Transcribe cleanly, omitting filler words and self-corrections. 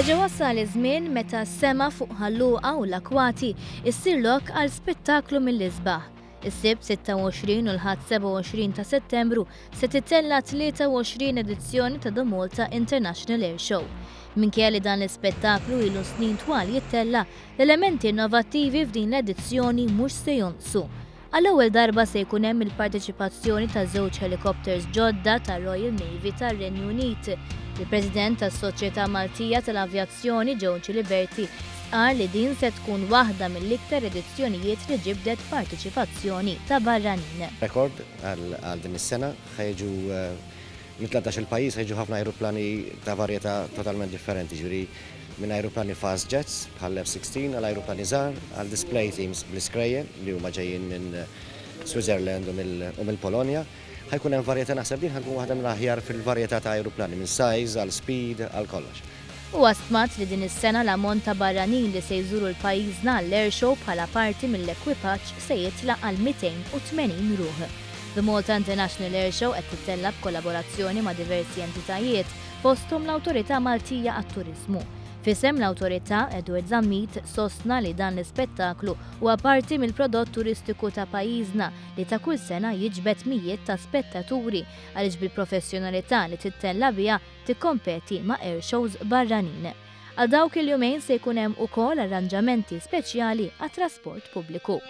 Reġa' wassal iż-żmien meta s-sema fuq ħalluqa u l-akwati issir lok għal spettaklu mill-isbaħ. Is-sibt 26 u l-ħadd 27 ta' Settembru se titella 23 edizzjoni ta' The Malta International Air Show. Minkejja li dan l-ispettaklu ilu snin twal jittella, l-elementi innovattivi f'din l-edizzjoni mhux se jonqsu. Għall-ewwel darba se jkun hemm il-parteċipazzjoni ta' żewġ helikopters ġodda tar-Royal Navy tar-Renju Unit. Il-President tas-Soċjetà Maltija tal-Avjazzjoni George Liberty qal li din se tkun waħda mill-iktar edizzjonijiet li ġibdet parteċipazzjoni ta' barranin. Rekord għal din is-sena ħejġu minn 13 il-pajjiż ħejġu ħafna ajruplani ta' varjetà totalment differenti, ġifieri minn ajruplani fast jets bħal F-16 għal ajruplani żgħar għal display teams bl-iskrejje li huma ġejjin minn Switzerland u mill-Polonja. Ħajkun hemm varjetà naħseb din ħankun waħda mill-aħjar fil-varjetà ta' ajruplani minn size għal speed għal kollox. U għastmat li din is-sena l-ammont ta' barranin li se jżuru l-pajjiżna l-Air Show bħala parti mill-ekwipaġġ se jitlaq għal 280 ruħ. The Malta International Air Show qed titella b'kollaborazzjoni ma' diversi entitajiet fosthom l-Awtorità Maltija għat-Turiżmu. Fisem l-Awtorità Edward Zammit sostna li dan l-ispettaklu huwa parti mill-prodott turistiku ta' pajjiżna li ta' kull sena jiġbed mijiet ta' spettaturi għaliex bil-professjonalità li tittella biha tikkompeti ma' air shows barranin. Għal dawk il-jumejn se jkun hemm ukoll arranġamenti speċjali għat-trasport pubbliku.